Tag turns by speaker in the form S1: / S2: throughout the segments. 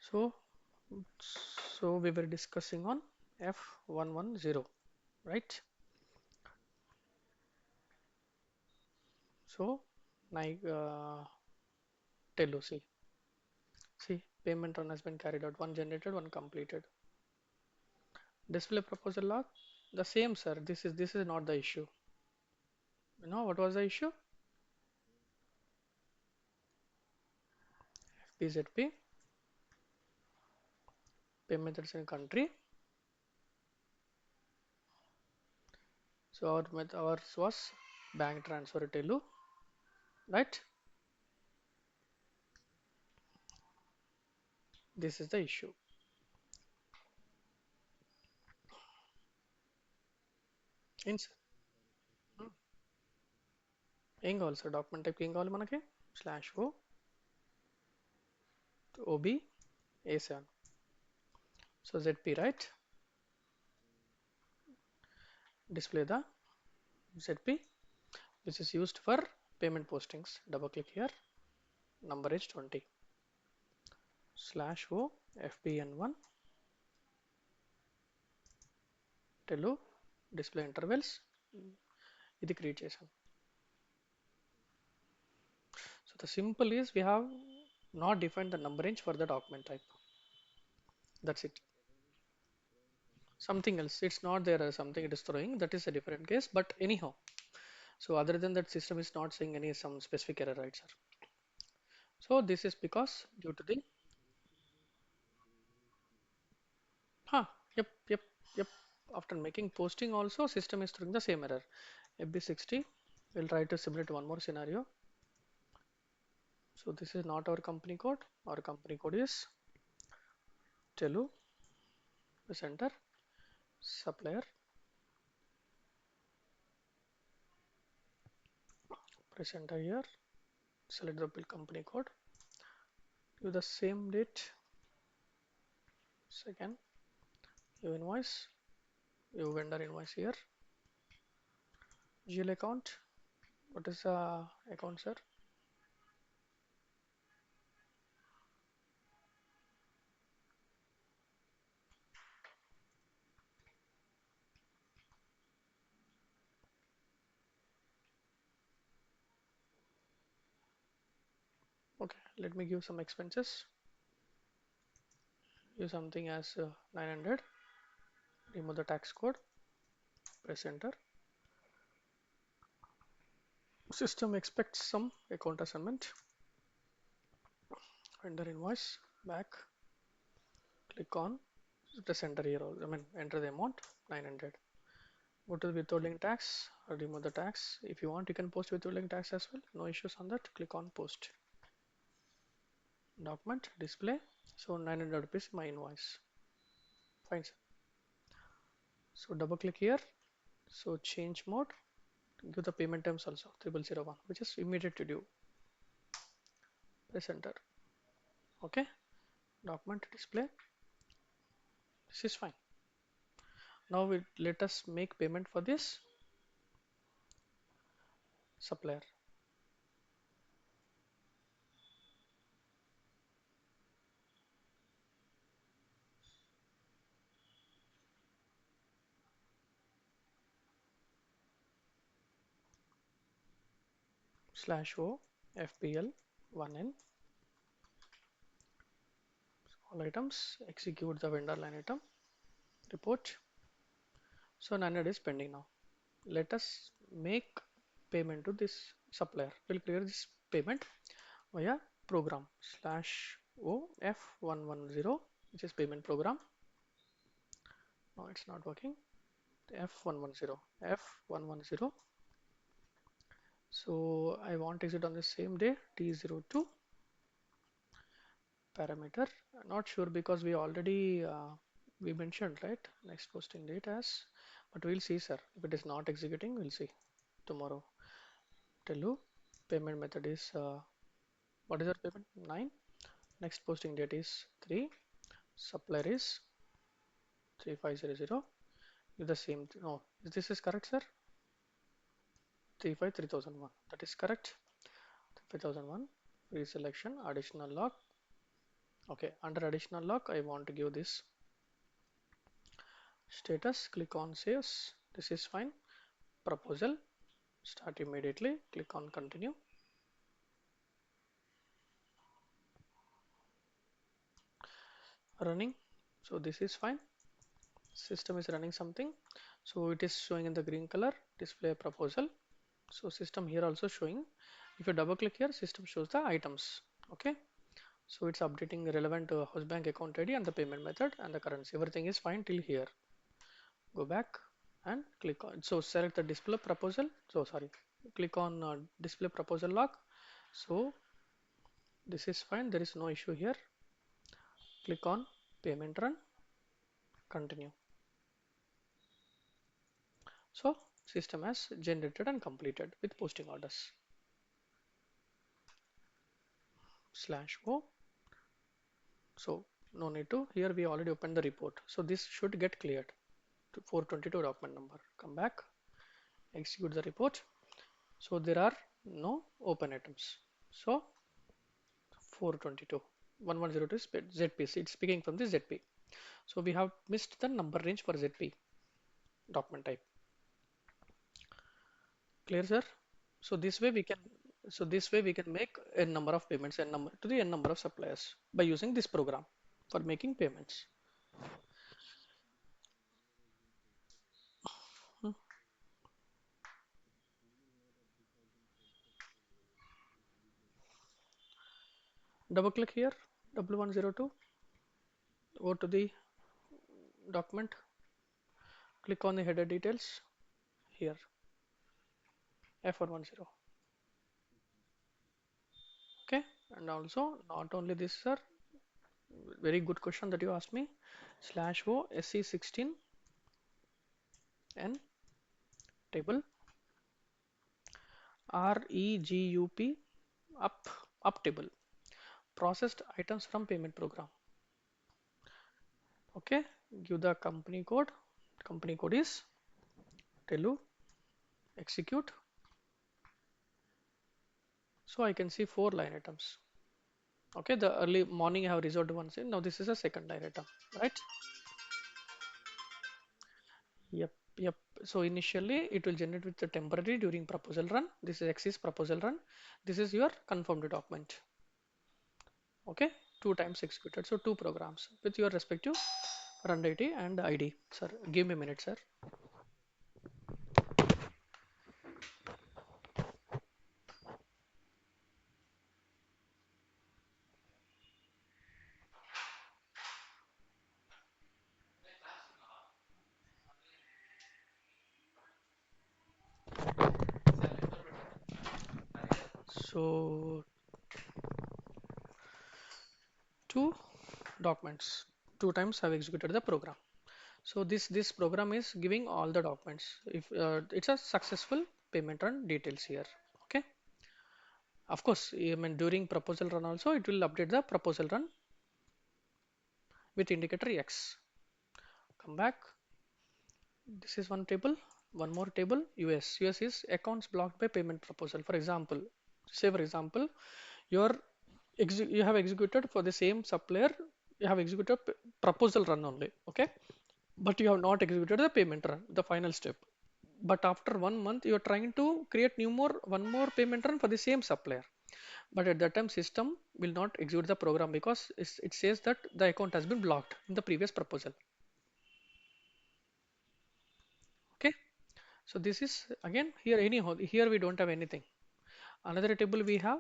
S1: So, so we were discussing on F110, right? So, like, tell you, see, payment run has been carried out, one generated, one completed. Display proposal log, the same, sir. This is not the issue. You know what was the issue? FPZP, payment methods in country. So ours was bank transfer Telu, right? This is the issue. In ఏం కావాలి sir document type ఏం కావాలి మనకి slash oh OB A7. So ZP, right? Display the ZP, which is used for payment postings. Double click here, number is 20. Slash O FPN1 Telu display intervals. ఇది create చేశాను. So the simple is we have not defined the number range for the document type. That's it. Something else. It's not there as something it is throwing. That is a different case. But anyhow, so other than that, system is not saying any some specific error, right, sir? So this is because due to the huh, yep, yep. After making posting also, system is throwing the same error. FB60. We'll try to simulate one more scenario. So this is not our company code. Our company code is Telu. Press enter. Supplier. Press enter here. Select the bill company code. Do the same date. Second. Your invoice. Your vendor invoice here. GL account. What is the account, sir? Okay, let me give some expenses. Use something as 900. Remove the tax code. Press enter. System expects some account assignment. Vendor invoice. Back. Click on. Press enter here. I mean, enter the amount 900. Go to the withholding tax or remove the tax. If you want, you can post withholding tax as well. No issues on that. Click on post. Document display. So 900 rupees my invoice. Fine, sir. So double click here. So change mode. Give the payment terms also 0001, which is immediate to due. Press enter. Okay. Document display. This is fine. Now let us make payment for this supplier. Slash O FPL 1N. All items. Execute the vendor line item. Report. So 900 is pending now. Let us make payment to this supplier. We'll clear this payment via program slash O F110, which is payment program. No, it's not working. F110, F110. So I want exit on the same day, T02 parameter. Not sure because we already we mentioned, right, next posting date as, but we'll see, sir. If it is not executing, we'll see tomorrow. Tell you payment method is what is our payment? 9. Next posting date is 3. Supplier is 3500. With the same. No, this is correct, sir. 3001. That is correct. 3001. Free selection. Additional log. Okay, under additional log, I want to give this status. Click on saves. This is fine. Proposal start immediately. Click on continue. Running. So this is fine. System is running something. So it is showing in the green color. Display proposal. So system here also showing. If you double click here, system shows the items. Okay. So it's updating relevant house bank account ID and the payment method and the currency. Everything is fine till here. Go back and click on. So select the display proposal. So sorry. Click on display proposal log. So this is fine. There is no issue here. Click on payment run. Continue. So system has generated and completed with posting orders. Slash O. So no need to. Here we already opened the report. So this should get cleared. To 422 document number. Come back. Execute the report. So there are no open items. So 422 1102 is ZP. It's speaking from the ZP. So we have missed the number range for ZP document type. Clear, sir? So this way we can make a number of payments and number to the n number of suppliers by using this program for making payments. Hmm. Double click here, W102, go to the document, click on the header details here, F110. Okay, and also not only this, sir, very good question that you asked me. Slash O SC16 N table REGUP up table processed items from payment program. Okay, give the company code. Company code is Telu. Execute. So I can see 4 line items. Okay, the early morning I have resolved one. Now this is a second line item, right? Yep, yep. So initially it will generate with the temporary during proposal run. This is exists proposal run. This is your confirmed document. Okay, 2 times executed. So 2 programs with your respective run date and ID. Sir, give me a minute, sir. So 2 documents, 2 times have executed the program. So this program is giving all the documents. If it's a successful payment run details here. Okay. Of course, I mean during proposal run also it will update the proposal run with indicator X. Come back. This is one table. One more table. US. US is accounts blocked by payment proposal. For example, say for example, your you have executed for the same supplier. You have executed proposal run only. Okay, but you have not executed the payment run, the final step. But after 1 month, you are trying to create one more payment run for the same supplier. But at that time, system will not execute the program because it says that the account has been blocked in the previous proposal. Okay. So this is again here anyhow. Here we don't have anything. Another table we have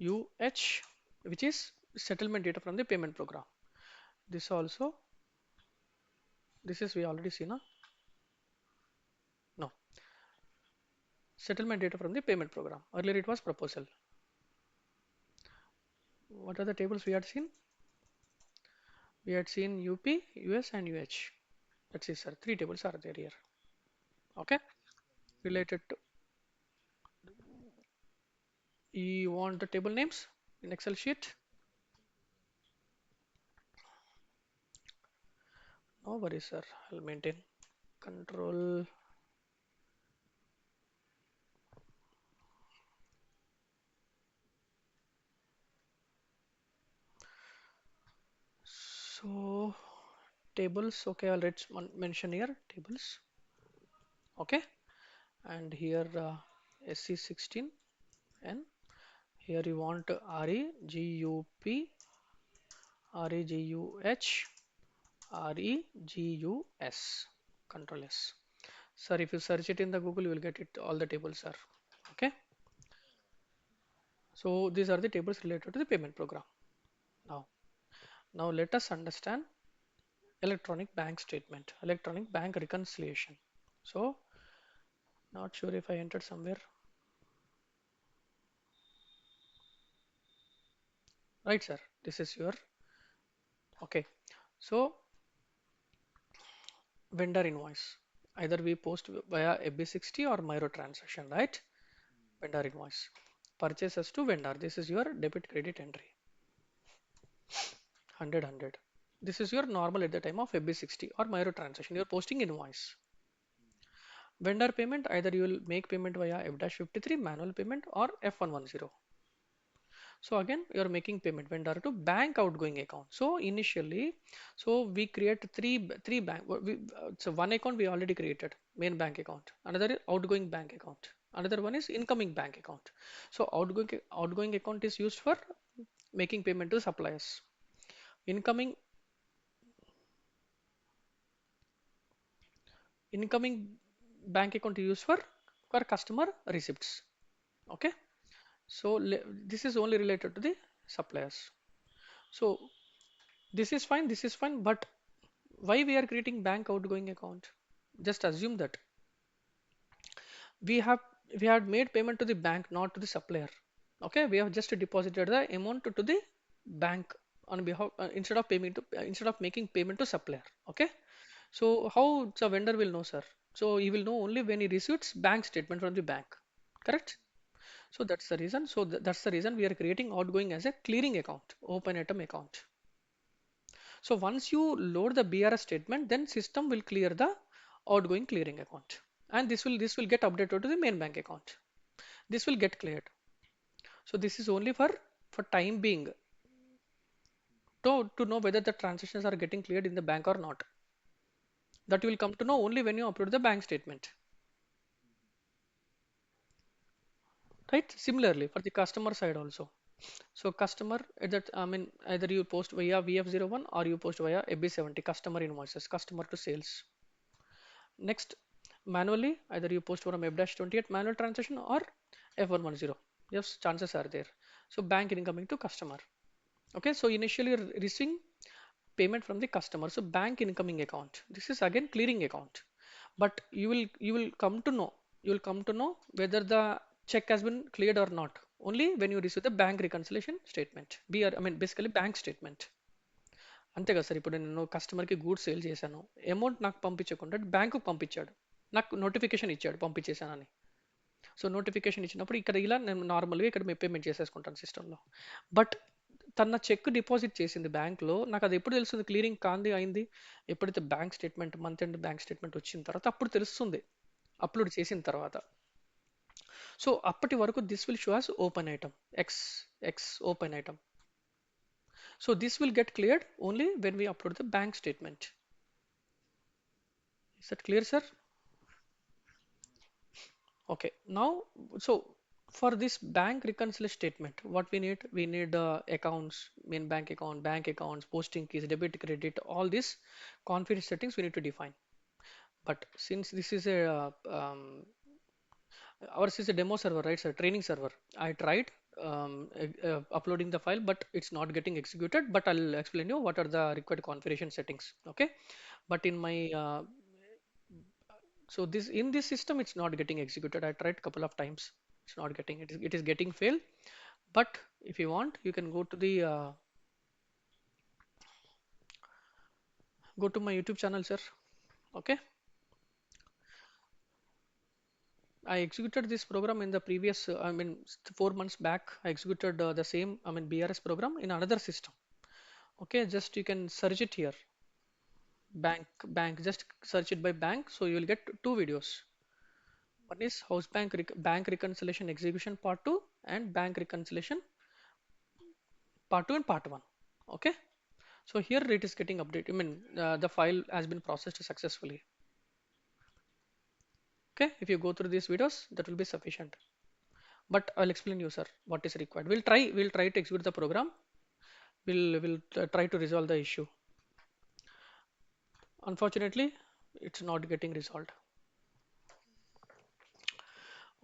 S1: UH, which is settlement data from the payment program. This also, this is we already seen. No, settlement data from the payment program. Earlier it was proposal. What are the tables we had seen? We had seen UP, US, and UH. That's it, sir. 3 tables are there here. Okay, related to. You want the table names in Excel sheet? No worries, sir. I'll maintain. Control. So tables, okay, I'll mention here tables, okay, and here SC16 and here you want REGUP, REGUH, REGUS, Control S. Sir, if you search it in the Google, you will get it all the tables, sir. Okay. So these are the tables related to the payment program. Now, now let us understand electronic bank statement, electronic bank reconciliation. So, not sure if I entered somewhere. Right, sir. This is your okay. So vendor invoice. Either we post via FB60 or Miro transaction, right? Vendor invoice. Purchases to vendor. This is your debit credit entry. 100. This is your normal at the time of FB60 or Miro transaction. You're posting invoice. Vendor payment, either you will make payment via F-53 manual payment or F110. So again, you are making payment vendor to bank outgoing account. So initially, so we create three bank. So one account we already created, main bank account. Another is outgoing bank account. Another one is incoming bank account. So outgoing account is used for making payment to suppliers. Incoming incoming bank account is used for customer receipts. Okay. So this is only related to the suppliers. So this is fine, but why we are creating bank outgoing account? Just assume that we have we had made payment to the bank, not to the supplier. Okay, we have just deposited the amount to the bank on behalf instead of making payment to supplier. Okay, so how the vendor will know, sir? So he will know only when he receives bank statement from the bank. Correct? So that's the reason. So that's the reason we are creating outgoing as a clearing account, open item account. So once you load the BRS statement, then system will clear the outgoing clearing account, and this will get updated to the main bank account. This will get cleared. So this is only for time being to know whether the transactions are getting cleared in the bank or not. That you will come to know only when you upload the bank statement. Right? Similarly for the customer side also. So customer at that I mean either you post via VF01 or you post via AB70 customer invoices, customer to sales. Next, manually, either you post from F-28 manual transaction or F110. Yes, chances are there. So bank incoming to customer. Okay, so initially you're receiving payment from the customer. So bank incoming account. This is again clearing account. But you will come to know whether the check has been cleared or not. Only when you receive the bank reconciliation statement. I mean basically bank statement. అంతే కదా sir ఇప్పుడు నేను కస్టమర్కి goods sale చేశాను amount నాకు పంపించకుండా బ్యాంకుకి పంపించాడు నాకు నోటిఫికేషన్ ఇచ్చాడు పంపించేశానని సో నోటిఫికేషన్ ఇచ్చినప్పుడు ఇక్కడ ఇలా నేను నార్మల్గా ఇక్కడ పేమెంట్ చేసేసుకుంటాను సిస్టంలో బట్ తన చెక్ డిపాజిట్ చేసింది బ్యాంక్లో నాకు అది ఎప్పుడు తెలుస్తుంది క్లియరింగ్ కాంది అయింది ఎప్పుడైతే bank statement month end bank statement వచ్చిన తర్వాత అప్పుడు తెలుస్తుంది అప్లోడ్ చేసిన తర్వాత సో అప్పటి వరకు this will show as open item X open item so this will get cleared only when we upload the bank statement. Is that clear, sir? Okay. Now, so for this bank reconciliation statement, what we need accounts, main bank accounts, posting keys, debit, credit, all these confidence settings we need to define. But since this is a ours is a demo server, right, sir? Training server. I tried uploading the file, but it's not getting executed. But I'll explain you what are the required configuration settings. Okay. But in my so this in this system it's not getting executed. I tried couple of times. It's not getting it is getting fail. But if you want, you can go to my YouTube channel, sir. Okay. I executed this program in the previous, I mean, 4 months back. I executed the same, I mean, BRS program in another system. Okay, just you can search it here. Bank, just search it by bank. So you will get two videos. One is bank reconciliation execution part 2 and bank reconciliation part 2 and part 1. Okay. So here it is getting updated. I mean, the file has been processed successfully. Okay, if you go through these videos, that will be sufficient. But I'll explain you, sir, what is required. We'll try to execute the program. We'll try to resolve the issue. Unfortunately, it's not getting resolved.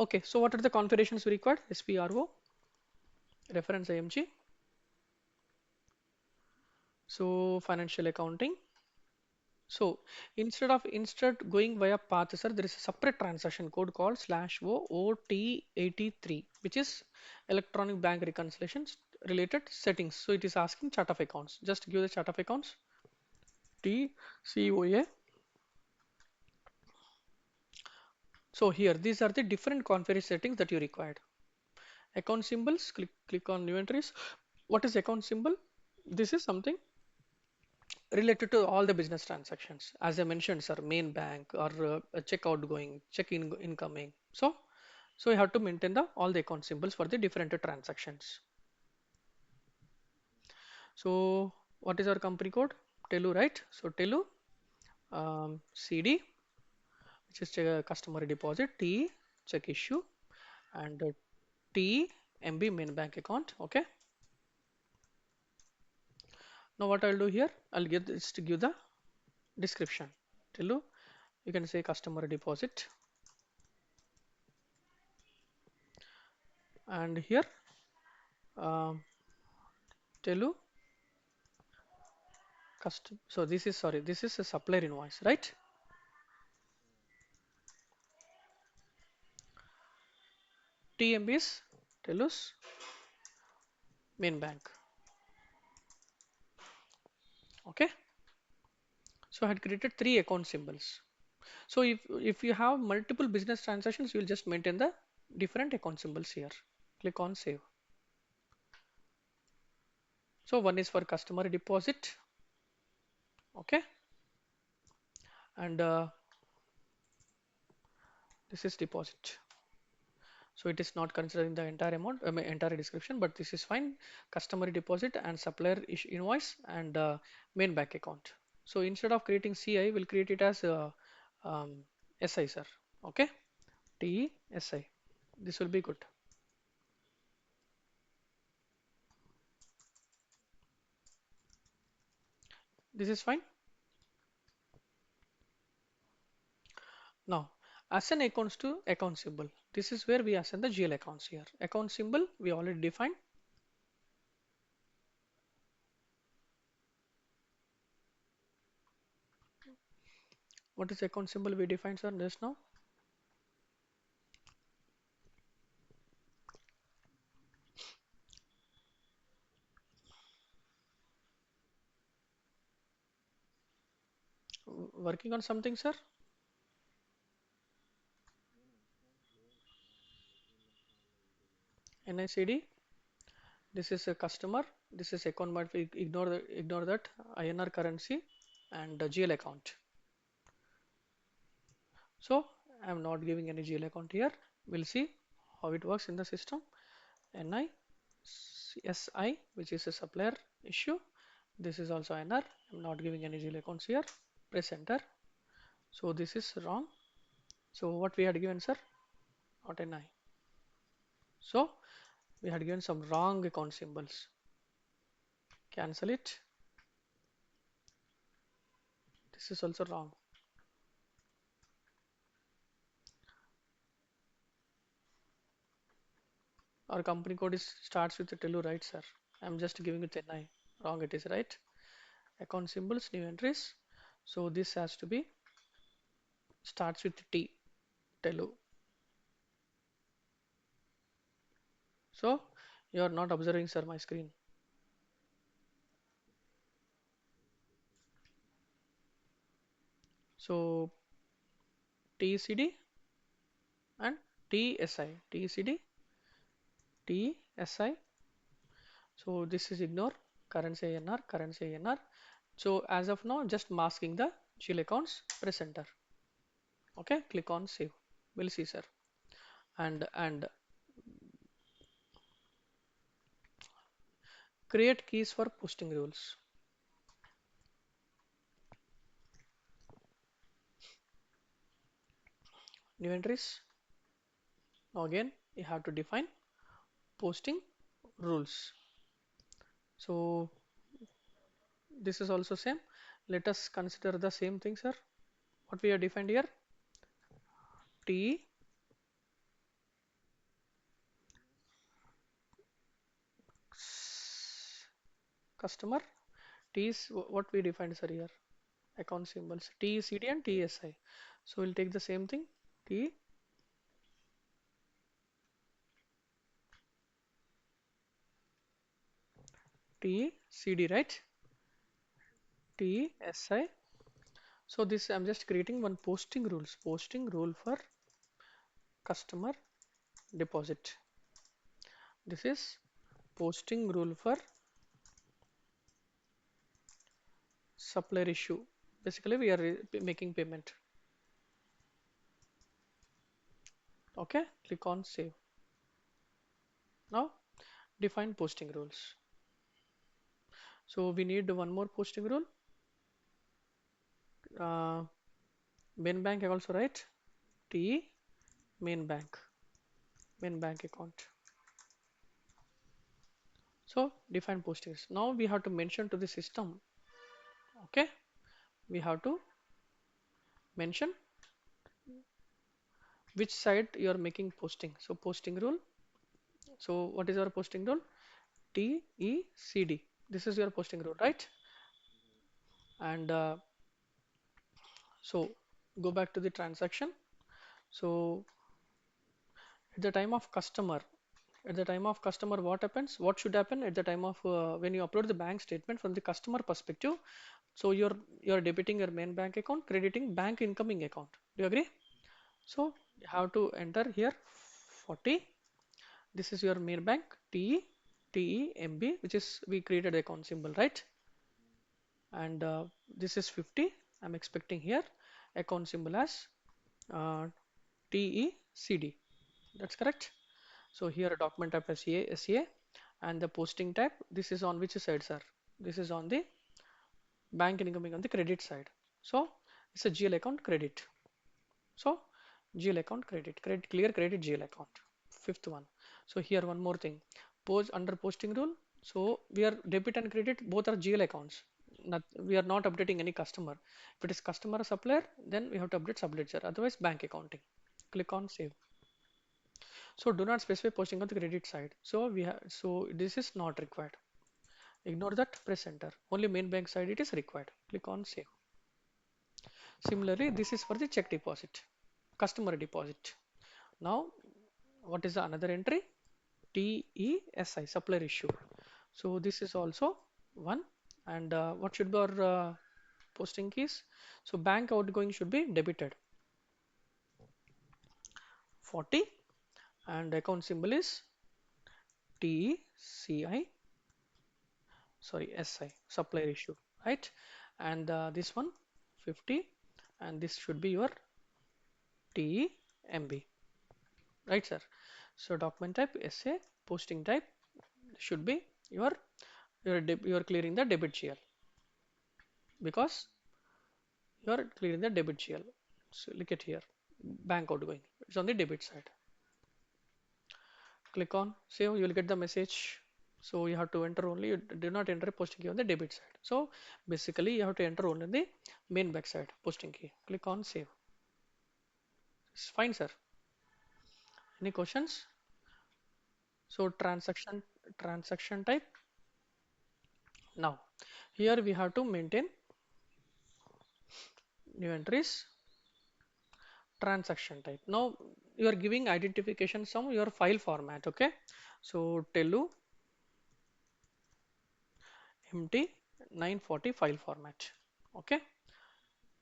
S1: Okay, so what are the configurations required? SPRO, reference IMG. So financial accounting. So instead going via path, sir, there is a separate transaction code called /o OT83, which is electronic bank reconciliations related settings. So it is asking chart of accounts. Just give the chart of accounts TCOA. So here these are the different configuration settings that you required. Account symbols. Click on new entries. What is account symbol? This is something related to all the business transactions. As I mentioned, sir, main bank or a check outgoing, check in incoming. So you have to maintain the all the account symbols for the different transactions. So what is our company code? Telu, right? So Telu CD, which is customer deposit, T check issue, and T MB main bank account. Okay. Now what I'll do here, I'll give this to give the description. Telu, you can say customer deposit, and here um, Telu custom. So this is sorry, this is a supplier invoice, right? TMB is Telu's main bank. Okay. So I had created three account symbols. So if you have multiple business transactions, you will just maintain the different account symbols here. Click on save. So one is for customer deposit. Okay. And this is deposit. So it is not considering the entire amount, entire description, but this is fine. Customer deposit and supplier invoice and main bank account. So instead of creating CI, we'll create it as um, SI, sir. Okay, TSI. This will be good. This is fine. Now, assign accounts to account symbol. This is where we assign the GL accounts here. Account symbol we already defined. What is account symbol we defined, sir, just now? Working on something, sir? NICD. This is a customer. This is account, but we ignore that INR currency and the GL account. So I'm not giving any GL account here. We'll see how it works in the system. NI SI, which is a supplier issue. This is also INR. I'm not giving any GL accounts here. Press enter. So this is wrong. So what we had given, sir? Not NI. So we had given some wrong account symbols. Cancel it. This is also wrong. Our company code is starts with the Telu, right, sir? I'm just giving it NI. Wrong it is, right? Account symbols, new entries. So this has to be starts with T, Telu. So you are not observing, sir, my screen. So TCD and TSI, TCD, TSI. So this is ignore currency INR, currency INR. So as of now, just masking the GL accounts. Press enter. Okay, click on save. We'll see, sir. And create keys for posting rules. new entries. Now again you have to define posting rules. So this is also same. Let us consider the same thing, sir. What we have defined here, T customer, T is what we defined, sir, here. Account symbols T is CD and TSI. So we'll take the same thing, T T CD, right? TSI. So this I'm just creating one posting rules. Posting rule for customer deposit. This is posting rule for supplier issue. Basically, we are making payment. Okay, click on save. Now define posting rules. So we need one more posting rule. Uh, main bank also, right? T main bank account. So define postings. Now we have to mention to the system. Okay, we have to mention which side you are making posting. So posting rule. So what is our posting rule? TECD. This is your posting rule, right? And so go back to the transaction. So at the time of customer, what happens? What should happen at the time of when you upload the bank statement from the customer perspective? So you're debiting your main bank account, crediting bank incoming account. Do you agree? So you have to enter here 40. This is your main bank TEMB, which is we created account symbol, right? And this is 50. I'm expecting here account symbol as uh, TECD. That's correct. So here document type as SA and the posting type. This is on which side, sir? This is on the bank incoming on the credit side. So it's a GL account credit. So GL account credit clear credit GL account. Fifth one. So here one more thing. Post under posting rule. So we are debit and credit both are GL accounts. Not, we are not updating any customer. If it is customer or supplier, then we have to update subledger. Otherwise, bank accounting. Click on save. So do not specify posting on the credit side. So we have so this is not required. Ignore that. Press enter. Only main bank side it is required. Click on save. Similarly, this is for the check deposit, customer deposit. Now, what is the another entry? TESI, supplier issue. So this is also one. And what should be our posting keys? So bank outgoing should be debited 40 and account symbol is TECI, sorry, SI, supplier issue, right? And this one 50 and this should be your TEMB, right, sir? So document type SA, posting type should be you're clearing the debit GL because you're clearing the debit GL. So look at here, bank outgoing. It's on the debit side. Click on save. You will get the message. So you have to enter only. You do not enter posting key on the debit side. So basically you have to enter only the main back side posting key. Click on save. It's fine, sir. Any questions? So transaction type. Now here we have to maintain new entries transaction type. Now you are giving identification some your file format. Okay. So telu empty 940 file format. Okay.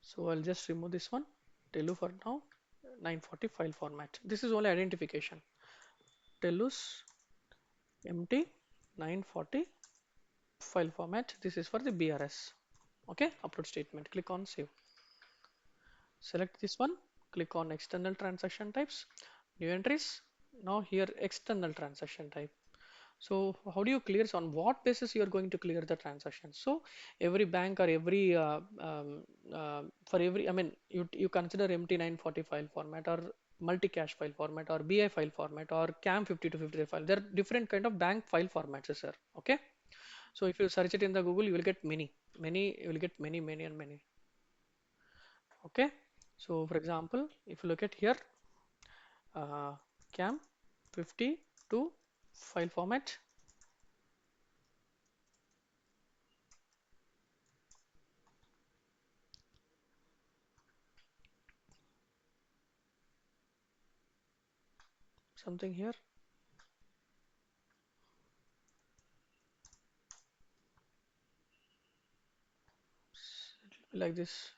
S1: So I'll just remove this one. Telu for now 940 file format. This is only identification. Telus empty 940 file format. This is for the BRS. Okay. Upload statement. Click on save. Select this one. Click on external transaction types. New entries. Now here external transaction type. So how do you clear on what basis you are going to clear the transaction? So every bank or every for every I mean you consider MT940 file format or multi-cache file format or BI file format or CAM 50 to 53 file. There are different kind of bank file formats, sir. Okay. So if you search it in the Google, you will get many, you will get many and many. Okay. So for example, if you look at here, uh, CAM 52 file format, something here, like this.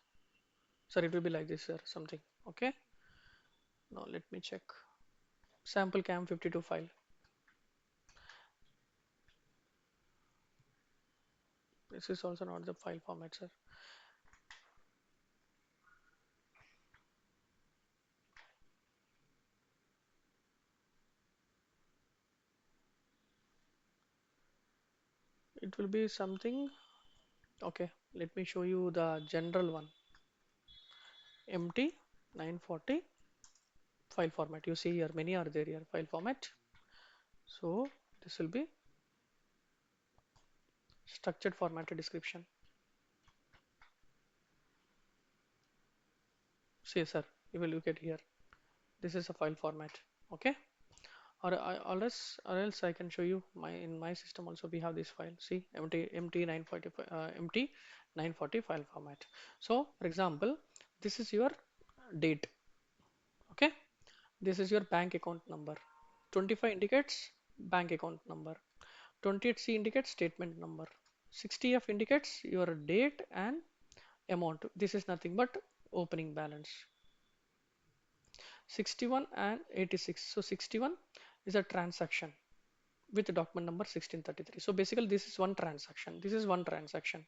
S1: Sir, it will be like this, sir. Something. Okay. Now let me check. Sample CAM 52 file. This is also not the file format, sir. It will be something. Okay, let me show you the general one. MT 940 file format. You see here, many are there here, file format. So this will be structured formatted description. See, sir, you will look at here. This is a file format. Okay. Or else I can show you my in my system also we have this file. See, MT 940 MT 940 file format. So for example, this is your date. Okay, this is your bank account number. 25 indicates bank account number. 28C indicates statement number. 60F indicates your date and amount. This is nothing but opening balance. 61 and 86. So 61 is a transaction with the document number 1633. So basically this is one transaction. This is one transaction.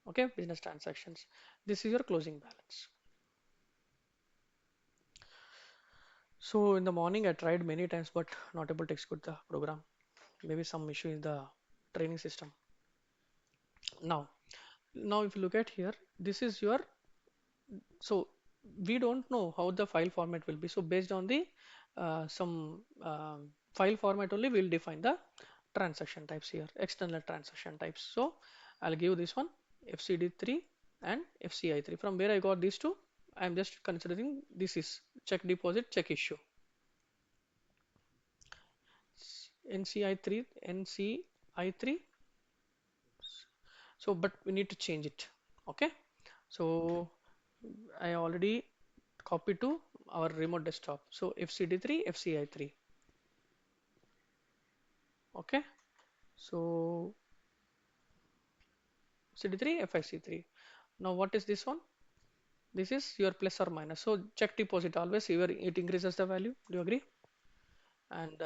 S1: Okay, business transactions. This is your closing balance. So in the morning I tried many times but not able to execute the program. Maybe some issue in the training system. Now, now if you look at here, this is your, so we don't know how the file format will be. So based on the some file format only we'll define the transaction types here, external transaction types. So I'll give this one FCD3 and FCI3. From where I got these two, I'm just considering this is check deposit, check issue. NCI3, NCI3. So, but we need to change it. Okay. So I already copied to our remote desktop. So FCD3, FCI3. Okay. So CD3, FIC3. Now what is this one? This is your plus or minus. So check deposit always it increases the value. Do you agree? And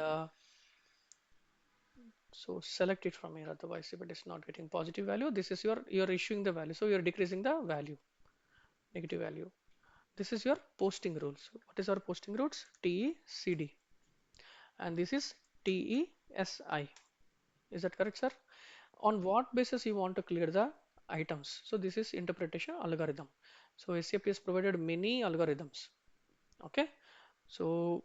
S1: so select it from here. Otherwise, if it is not getting positive value, this is you're issuing the value. So you're decreasing the value, negative value. This is your posting rules. What is our posting rules? TECD. And this is TESI. Is that correct, sir? On what basis you want to clear the items? So this is interpretation algorithm. So SAP has provided many algorithms. Okay. So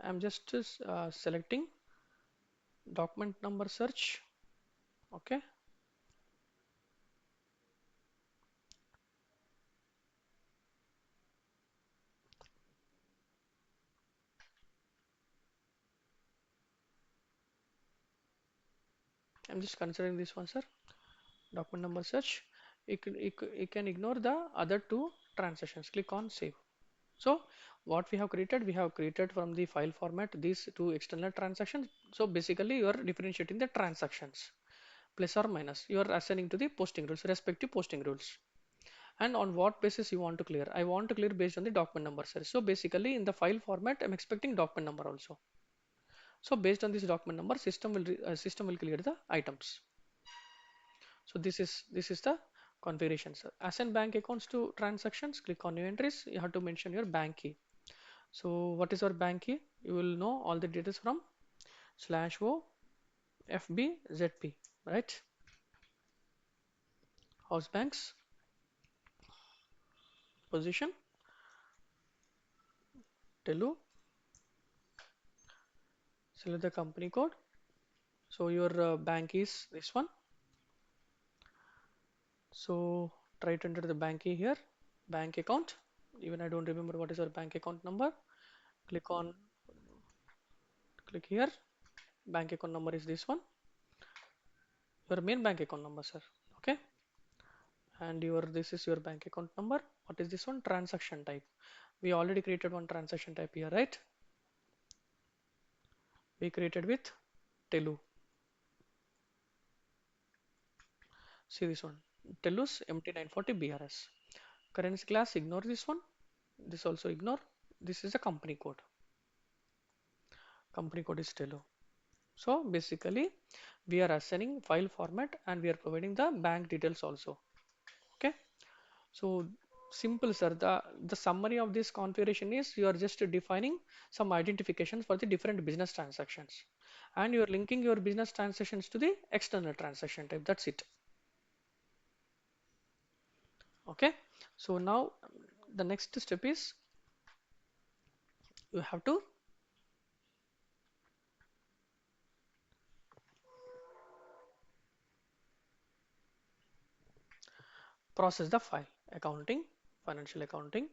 S1: I'm just selecting document number search. Okay. I'm just considering this one, sir. Document number search. You can ignore the other two transactions. Click on save. So what we have created from the file format these two external transactions. So basically you are differentiating the transactions plus or minus. You are assigning to the posting rules, respective posting rules. And on what basis you want to clear? I want to clear based on the document number series. So basically in the file format, I'm expecting document number also. So based on this document number, system will clear the items. So this is the configuration, sir. Assign bank accounts to transactions. Click on new entries. You have to mention your bank key. So what is our bank key? You will know all the details from /o FBZP, right? House banks position, Telu, select the company code. So your bank is this one. So try to enter the bank key here, bank account. Even I don't remember what is our bank account number. Click on, click here. Bank account number is this one. Your main bank account number, sir. Okay. And your this is your bank account number. What is this one? Transaction type. We already created one transaction type here, right? We created with Telu. See this one. Telus MT940 BRS. Currency class, ignore this one. This also ignore. This is a company code. Company code is Telu. So basically, we are assigning file format and we are providing the bank details also. Okay. So simple, sir. The summary of this configuration is you are just defining some identifications for the different business transactions, and you are linking your business transactions to the external transaction type. That's it. Okay. So now the next step is you have to process the file. Accounting, financial accounting,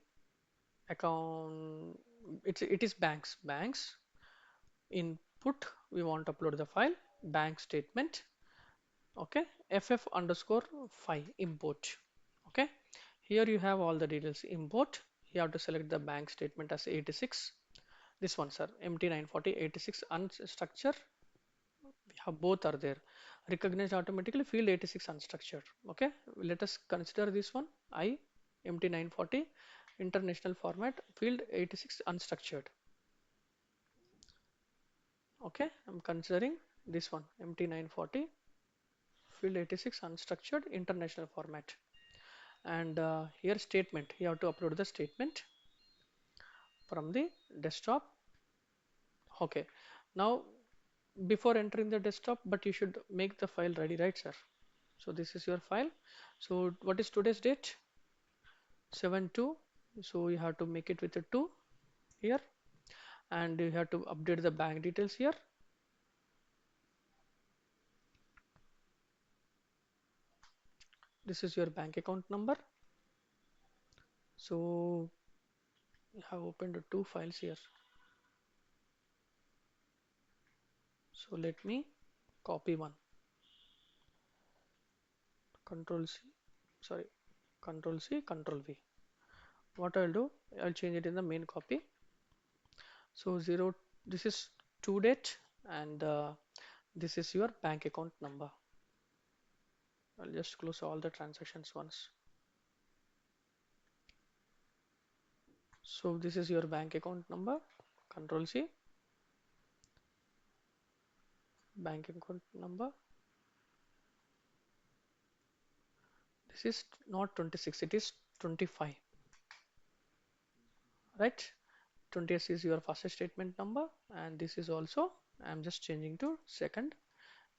S1: account. It is banks. Input. We want to upload the file. Bank statement. Okay, ff underscore file import. Okay, here you have all the details. Import, you have to select the bank statement as 86. This one, sir, MT940 86 unstructured. We have both are there. Recognized automatically, field 86 unstructured. Okay, let us consider this one. I MT940 international format, field 86 unstructured. Okay, I'm considering this one, MT940 field 86 unstructured international format. And here statement, you have to upload the statement from the desktop. Okay, now before entering the desktop, but you should make the file ready, right, sir? So this is your file. So what is today's date? 7/2. So you have to make it with a 2 here, and you have to update the bank details here. This is your bank account number. So you have opened two files here. So let me copy one. Control C, sorry, Control C, Control V. What I'll do, I'll change it in the main copy. So zero, this is to date, and this is your bank account number. I'll just close all the transactions once. So this is your bank account number. Control C, bank account number. This is not 26, it is 25, right? 20 is your first statement number, and this is also, I'm just changing to 2nd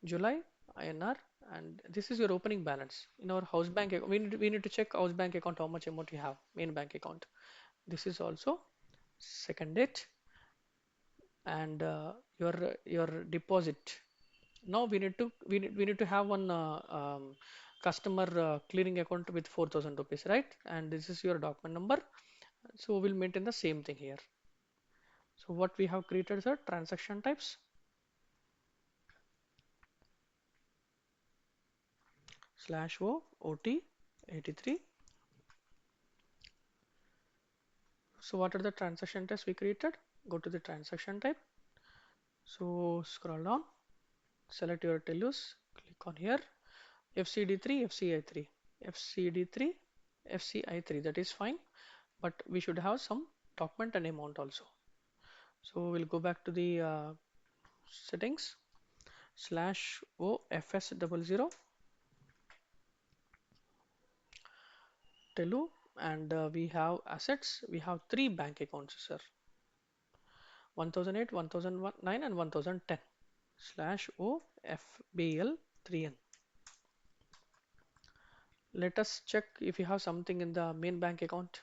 S1: July INR, and this is your opening balance in our house bank account. We need to check house bank account how much amount you have, main bank account. This is also second date, and your deposit. Now we need to have one customer clearing account with 4,000 rupees, right? And this is your document number. So we'll maintain the same thing here. So what we have created are transaction types /o ot 83. So what are the transaction types we created? Go to the transaction type. So scroll down, select your Telus, click on here, FCD3, FCI3, FCD3, FCI3, that is fine, but we should have some document and amount also. So we'll go back to the settings, /OFS00 Telu, and we have assets. We have three bank accounts, sir. 1008, 1009, and 1010. slash O FBL 3N. Let us check if you have something in the main bank account.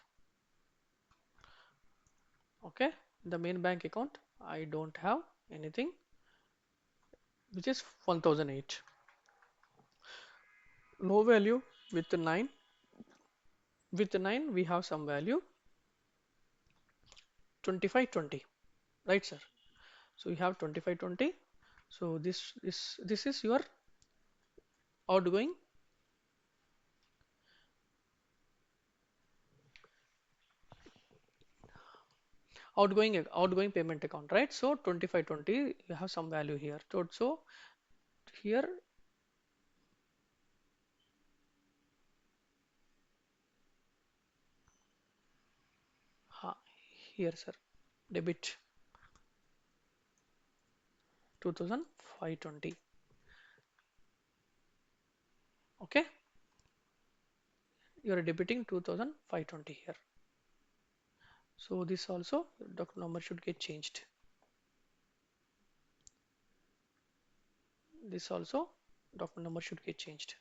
S1: Okay, the main bank account, I don't have anything, which is 1008. No value with the 9. With the 9, we have some value 2520, right, sir? So you have 2520. So this is your outgoing outgoing payment account, right? So 2520, you have some value here. So here, ha, here, sir, debit 2520. Okay, you are debiting 2520 here. So this also document number should get changed. This also document number should get changed.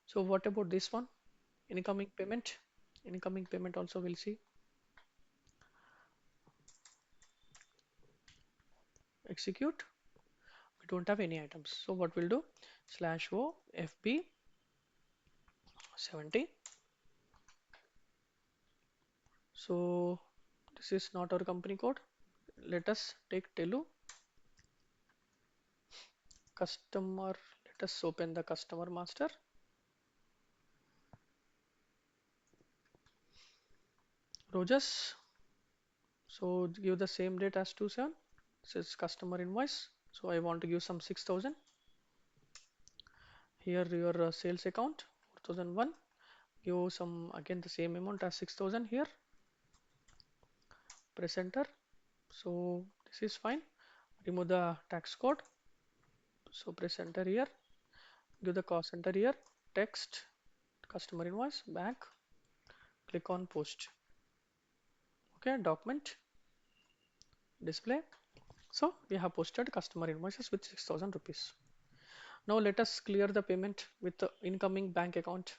S1: So what about this one? Incoming payment. Incoming payment also we'll see. Execute. We don't have any items. So what we'll do? Slash O FB 70. So this is not our company code. Let us take Telu customer. Let us open the customer master. Rojas. So give the same date as 27. This is customer invoice. So I want to give some 6000. Here your sales account 4001. Give some again the same amount as 6000 here. Press enter. So this is fine. Remove the tax code. So press enter here. Give the cost center here. Text customer invoice bank. Click on post. Okay, document display. So we have posted customer invoices with 6000 rupees. Now let us clear the payment with the incoming bank account.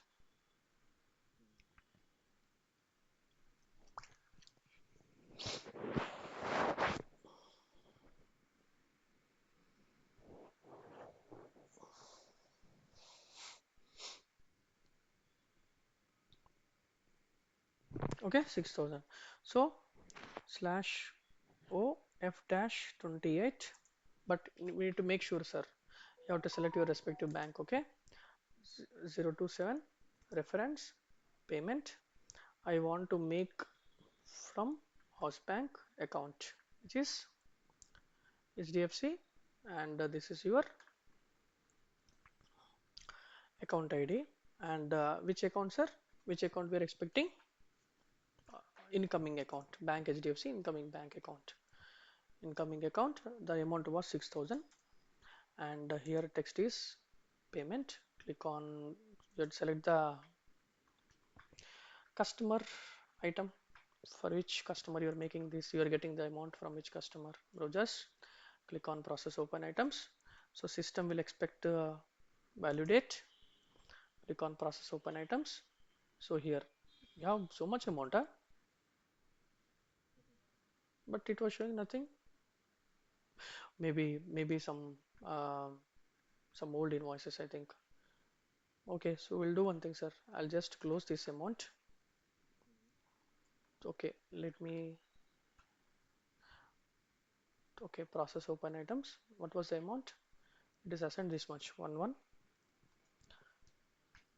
S1: Okay, 6000. So slash O F dash 28. But we need to make sure, sir. You have to select your respective bank. Okay, 027 reference payment. I want to make from house bank account, which is HDFC, and this is your account ID. And which account, sir? Which account we are expecting? Incoming account, bank HDFC incoming bank account. Incoming account, the amount was 6000, and here text is payment. Click on, you select the customer item, for which customer you are making this, you are getting the amount from which customer. Browsers, click on process open items. So system will expect value date. Click on process open items. So here you have so much amount, huh? But it was showing nothing. Maybe uh, some old invoices, I think. Okay, so we'll do one thing, sir. I'll just close this amount. Okay, let me. Okay, process open items. What was the amount? It is assigned this much, 1 1.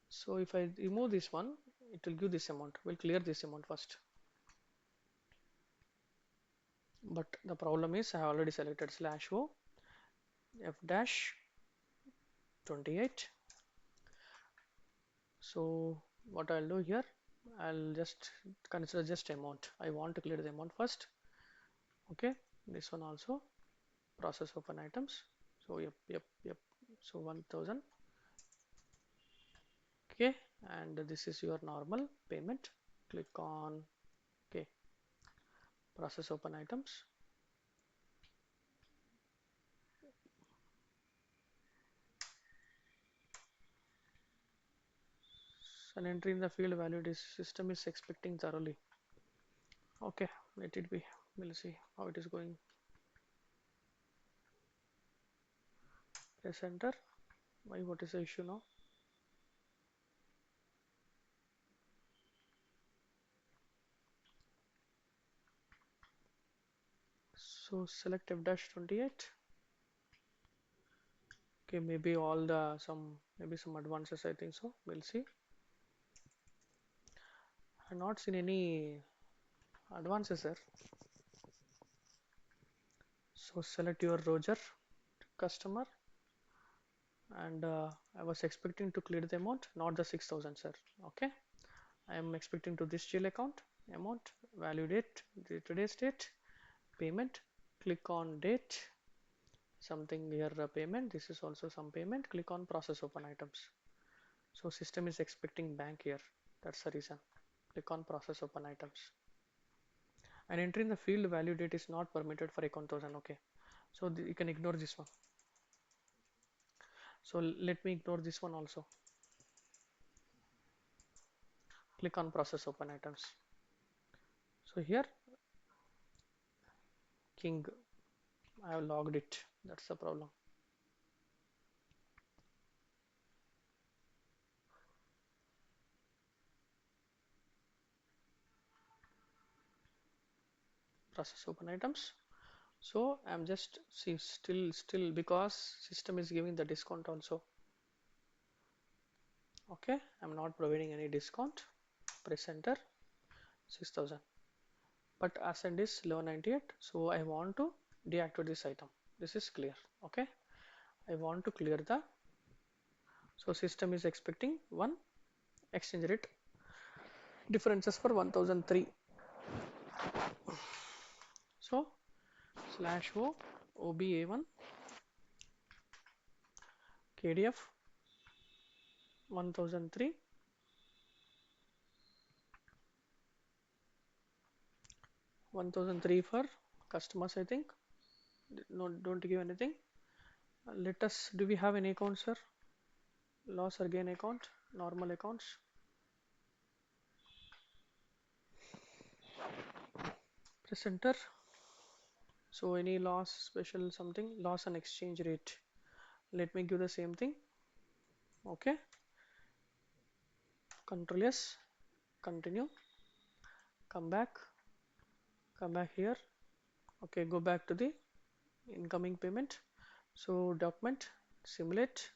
S1: So if I remove this one, it will give this amount. We'll clear this amount first. But the problem is I have already selected slash O F dash 28. So what I'll do here, I'll just consider just amount. I want to clear the amount first. Okay, this one also process open items. So yep. So 1000. Okay, and this is your normal payment. Click on okay, process open items. So an entry in the field value this system is expecting thoroughly. Okay, let it be. We'll see how it is going. Press enter. Why? What is the issue now? So select F-28. Okay, maybe all the some advances. I think so. We'll see. I've not seen any advances there. So select your Roger customer, and I was expecting to clear the amount, not the 6,000, sir. Okay, I am expecting to this GL account amount, value date, the today's date, payment. Click on date, something here payment. This is also some payment. Click on process open items. So system is expecting bank here. That's the reason. Click on process open items. And entering the field value date is not permitted for account 1000. Okay, so you can ignore this one. So let me ignore this one also. Click on process open items. So here king, I have logged it. That's the problem. Process open items. So I'm just see still because system is giving the discount also. Okay, I'm not providing any discount. Press enter. 6,000. But ascend is 1198. So I want to deactivate this item. This is clear. Okay, I want to clear the. So system is expecting one exchange rate differences for 1003. So slash o oba1 kdf 1003 1003 for customers. I think no, don't give anything. Let us, do we have any account, sir? Loss or gain account, normal accounts. Press enter. So any loss, special something, loss and exchange rate. Let me give the same thing. Okay, Control S, continue, come back here. Okay, go back to the incoming payment. So document simulate.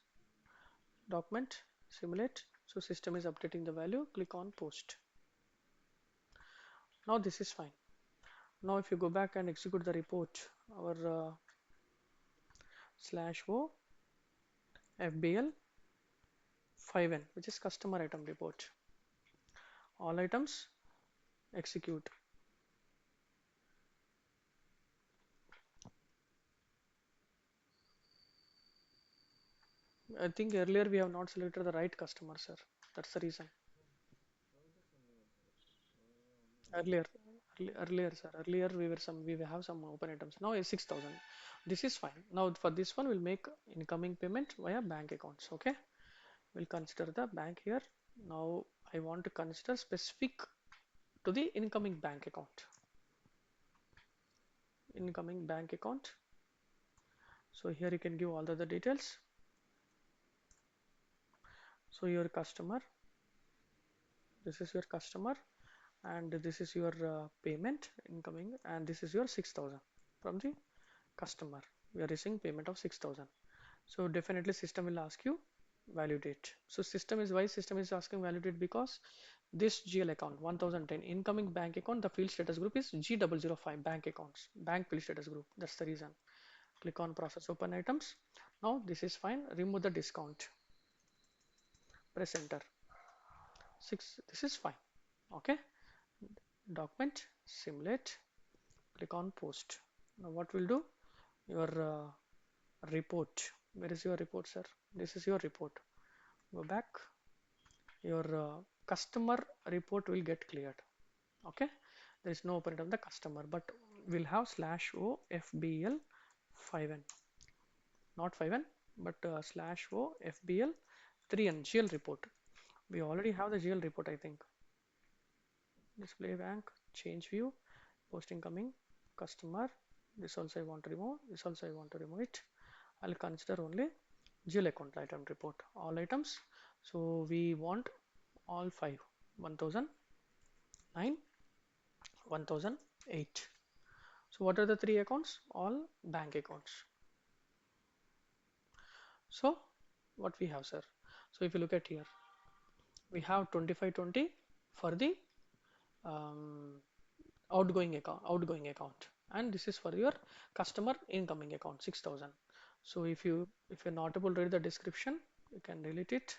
S1: So system is updating the value. Click on post. Now this is fine. Now if you go back and execute the report, our slash o fbl 5n, which is customer item report, all items execute. I think earlier we have not selected the right customer, sir. That's the reason. Earlier, earlier, sir. Earlier we will have some open items. Now is 6,000. This is fine. Now for this one, we'll make incoming payment via bank accounts. Okay. We'll consider the bank here. Now I want to consider specific to the incoming bank account. Incoming bank account. So here you can give all the other details. So your customer, this is your customer, and this is your payment incoming, and this is your 6,000 from the customer. We are receiving payment of 6,000. So definitely system will ask you value date. So system is asking value date because this GL account 1010 incoming bank account, the field status group is G005 bank accounts, bank field status group. That's the reason. Click on process open items. Now this is fine. Remove the discount. Press enter. This is fine. Okay. Document simulate. Click on post. Now what we'll do? Your report. Where is your report, sir? This is your report. Go back. Your customer report will get cleared. Okay, there is no open of the customer, but we'll have slash o fbl 5n, not 5n, but slash o fbl 3n GL report. We already have the GL report, I think. Display bank, change view, posting coming, customer. This also I want to remove. This also I want to remove it. I'll consider only GL account item report. All items. So we want all five. 1009, 1008. So what are the three accounts? All bank accounts. So what we have, sir? So if you look at here, we have 2520 for the um, outgoing account, and this is for your customer incoming account 6000. So if you're not able to read the description, you can delete it.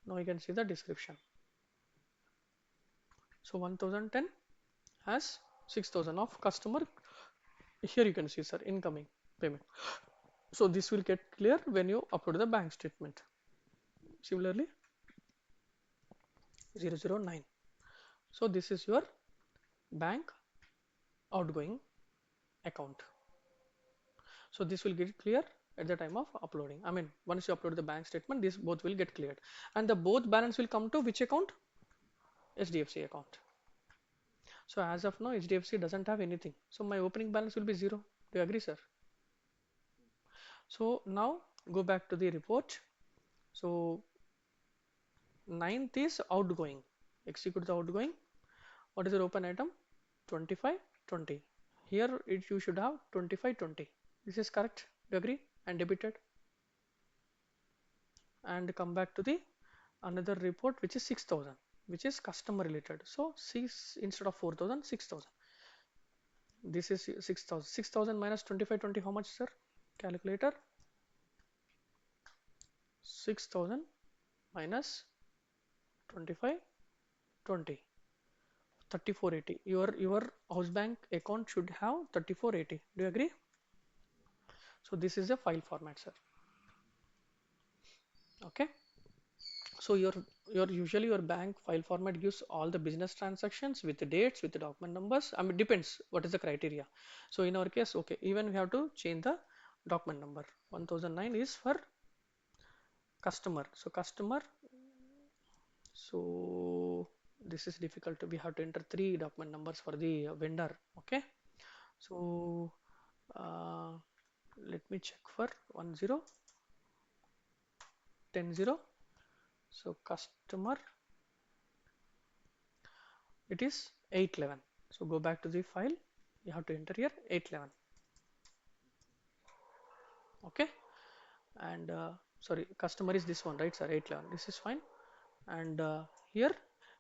S1: Now you can see the description. So 1010 has 6000 of customer. Here you can see, sir, incoming payment. So this will get clear when you upload the bank statement. Similarly 009. So this is your bank outgoing account. So this will get clear at the time of uploading. I mean, once you upload the bank statement, this both will get cleared, and the both balance will come to which account? HDFC account. So as of now, HDFC doesn't have anything. So my opening balance will be zero. Do you agree, sir? So now go back to the report. So ninth is outgoing. Execute the outgoing. What is your open item? 2520. Here you should have 2520. This is correct. Do you agree? And debited. And come back to the another report which is 6000, which is customer related. So 6 instead of 4000, 6000. This is 6000. 6000 minus 2520, how much, sir? Calculator. 6000 minus 2520, 3480. Your house bank account should have 3480. Do you agree? So this is a file format, sir. Okay. So your usually your bank file format gives all the business transactions with the dates, with the document numbers. I mean, depends what is the criteria. So in our case, okay, even we have to change the document number. 1009 is for customer. So customer. So this is difficult. We have to enter three document numbers for the vendor. Okay. So uh, let me check for 1010. So customer, it is 811. So go back to the file. You have to enter here 811. Okay. And sorry, customer is this one, right, sir? 811. This is fine. And here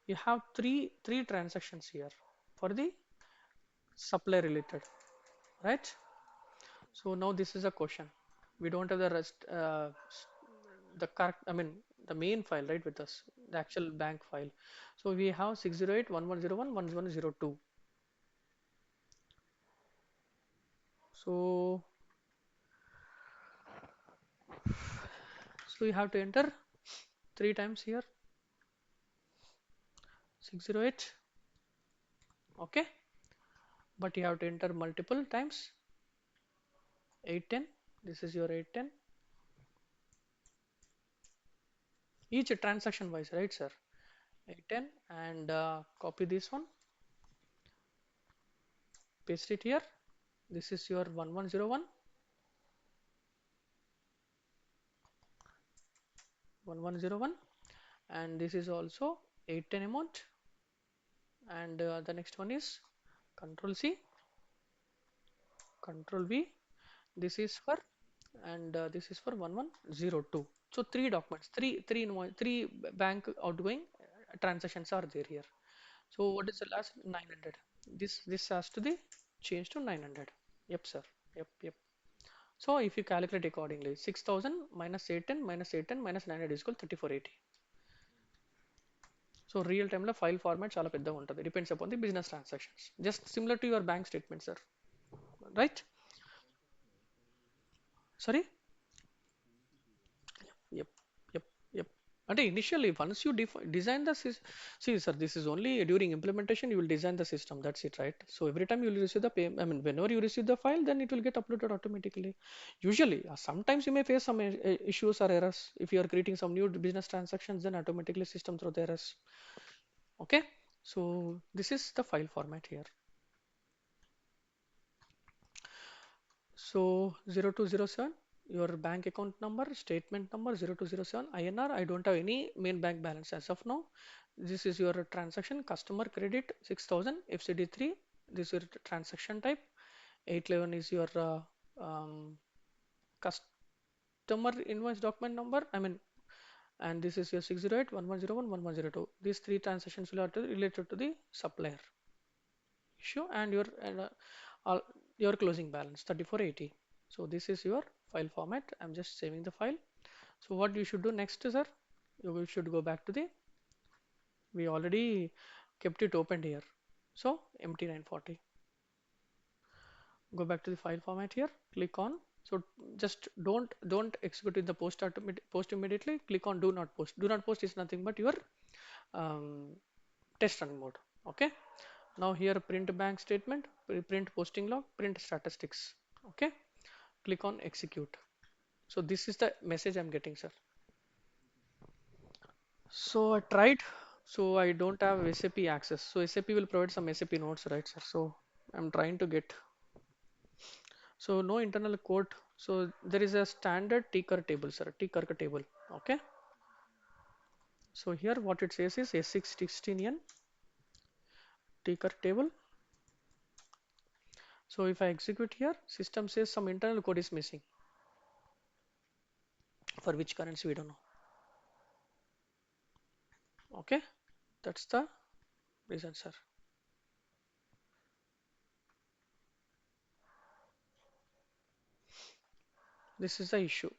S1: you have three transactions here for the supply related, right? So now this is a question. We don't have the rest, the correct, I mean, the main file, right, with us, the actual bank file. So we have 608.1101.1102. So you have to enter three times here 608. Okay, but you have to enter multiple times 810. This is your 810. Each transaction wise, right, sir? 810, and copy this one, paste it here. This is your 1101, 1101, and this is also 810 amount. And the next one is Control C, Control V. This is for, and this is for 1102. So three documents, three invoice, three bank outgoing transactions are there here. So what is the last? 900. This has to be changed to 900. Yep, sir. Yep. So if you calculate accordingly, 6000 minus 810 minus 810 minus 900 is equal 3480. So real time లో file format చాలా పెద్దగా ఉంటుంది. Depends upon the business transactions. Just similar to your bank statement, sir. Right? Sorry? Yep. Yep. Yep. And initially, once you design the system, see, sir, this is only during implementation you will design the system. That's it, right? So every time you will receive the pay, I mean, whenever you receive the file, then it will get uploaded automatically. Usually, sometimes you may face some issues or errors. If you are creating some new business transactions, then automatically system throw the errors. Okay. So this is the file format here. So 0207, your bank account number, statement number 0207 INR. I don't have any main bank balance as of now. This is your transaction, customer credit 6000 FCD3. This is your transaction type. 811 is your customer invoice document number. I mean, and this is your 608 1101 1102. These three transactions will are related to the supplier issue and all, your closing balance 3480. So this is your file format. I'm just saving the file. So what you should do next, sir, you should go back to the, we already kept it opened here, so empty 940. Go back to the file format here, click on, so just don't execute in the post immediately. Click on do not post. Do not post is nothing but your um, test run mode. Okay. Now here print bank statement, print posting log, print statistics. Okay. Click on execute. So this is the message I'm getting, sir. So I tried. So I don't have SAP access. So SAP will provide some SAP notes, right, sir? So I'm trying to get. So no internal code. So there is a standard ticker table, sir. Ticker table. Okay. So here what it says is S616N ticker table. So if I execute here, system says some internal code is missing. For which currency we don't know. Okay. That's the reason, sir. This is the issue.